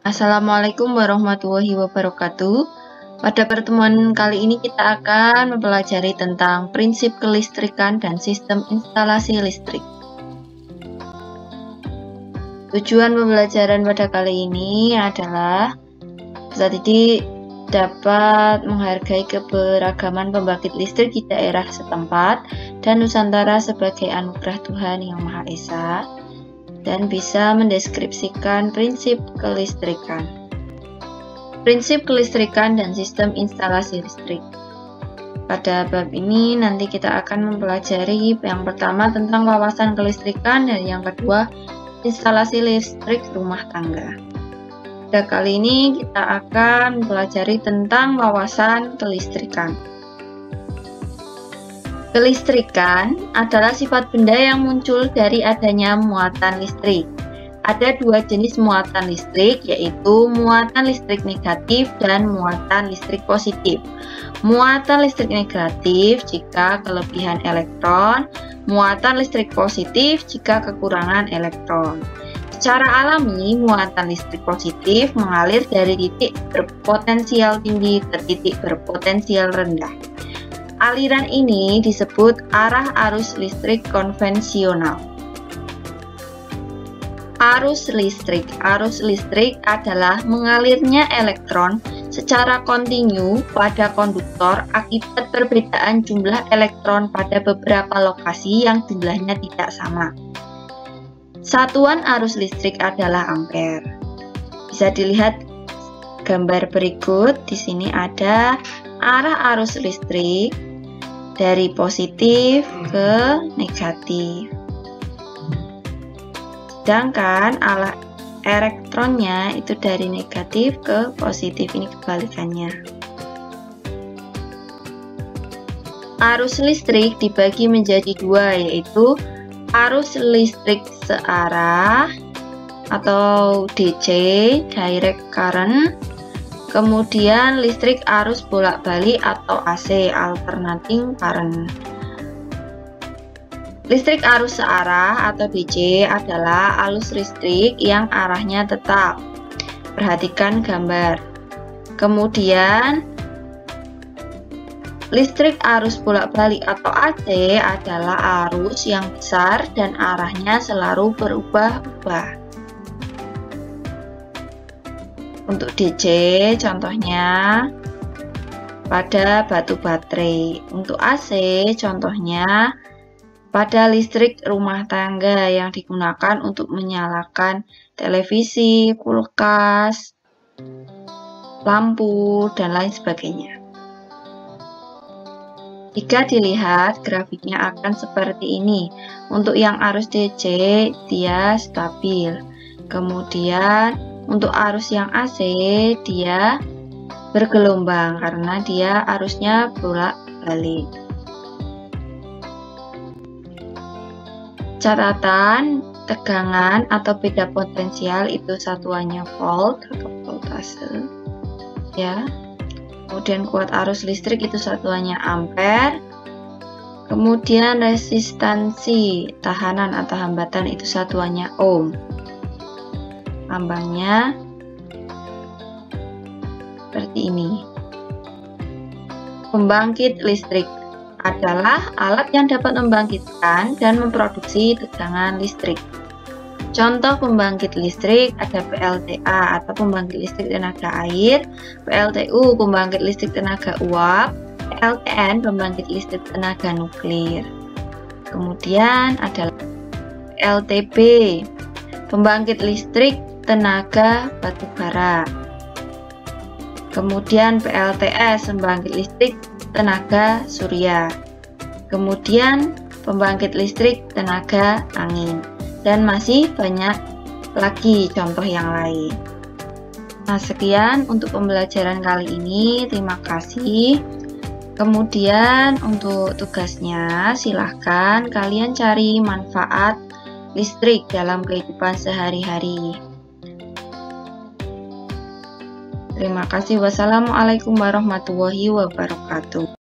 Assalamualaikum warahmatullahi wabarakatuh. Pada pertemuan kali ini kita akan mempelajari tentang prinsip kelistrikan dan sistem instalasi listrik. Tujuan pembelajaran pada kali ini adalah peserta didik dapat menghargai keberagaman pembangkit listrik di daerah setempat dan Nusantara sebagai anugerah Tuhan Yang Maha Esa, dan bisa mendeskripsikan prinsip kelistrikan. Prinsip kelistrikan dan sistem instalasi listrik. Pada bab ini nanti kita akan mempelajari yang pertama tentang wawasan kelistrikan dan yang kedua instalasi listrik rumah tangga. Pada kali ini kita akan mempelajari tentang wawasan kelistrikan. Kelistrikan adalah sifat benda yang muncul dari adanya muatan listrik. Ada dua jenis muatan listrik, yaitu muatan listrik negatif dan muatan listrik positif. Muatan listrik negatif jika kelebihan elektron, muatan listrik positif jika kekurangan elektron. Secara alami, muatan listrik positif mengalir dari titik berpotensial tinggi ke titik berpotensial rendah. Aliran ini disebut arah arus listrik konvensional. Arus listrik. Arus listrik adalah mengalirnya elektron secara kontinu pada konduktor akibat perbedaan jumlah elektron pada beberapa lokasi yang jumlahnya tidak sama. Satuan arus listrik adalah ampere. Bisa dilihat gambar berikut. Di sini ada arah arus listrik dari positif ke negatif. Sedangkan arah elektronnya itu dari negatif ke positif, ini kebalikannya. Arus listrik dibagi menjadi dua, yaitu arus listrik searah atau DC, direct current. Kemudian listrik arus bolak-balik atau AC, alternating current. Listrik arus searah atau DC adalah arus listrik yang arahnya tetap. Perhatikan gambar. Kemudian listrik arus bolak-balik atau AC adalah arus yang besar dan arahnya selalu berubah-ubah. Untuk DC contohnya pada batu baterai. Untuk AC contohnya pada listrik rumah tangga yang digunakan untuk menyalakan televisi, kulkas, lampu, dan lain sebagainya. Jika dilihat grafiknya akan seperti ini. Untuk yang arus DC dia stabil. Kemudian untuk arus yang AC dia bergelombang karena dia arusnya bolak-balik. Catatan, tegangan atau beda potensial itu satuannya volt atau voltase. Ya. Kemudian kuat arus listrik itu satuannya ampere. Kemudian resistansi, tahanan atau hambatan itu satuannya ohm. Lambangnya seperti ini. Pembangkit listrik adalah alat yang dapat membangkitkan dan memproduksi tegangan listrik. Contoh pembangkit listrik ada PLTA atau pembangkit listrik tenaga air, PLTU pembangkit listrik tenaga uap, PLTN pembangkit listrik tenaga nuklir. Kemudian ada PLTB pembangkit listrik tenaga batubara. Kemudian PLTS pembangkit listrik tenaga surya. Kemudian pembangkit listrik tenaga angin. Dan masih banyak lagi contoh yang lain. Nah, sekian untuk pembelajaran kali ini. Terima kasih. Kemudian untuk tugasnya silahkan kalian cari manfaat listrik dalam kehidupan sehari-hari. Terima kasih. Wassalamualaikum warahmatullahi wabarakatuh.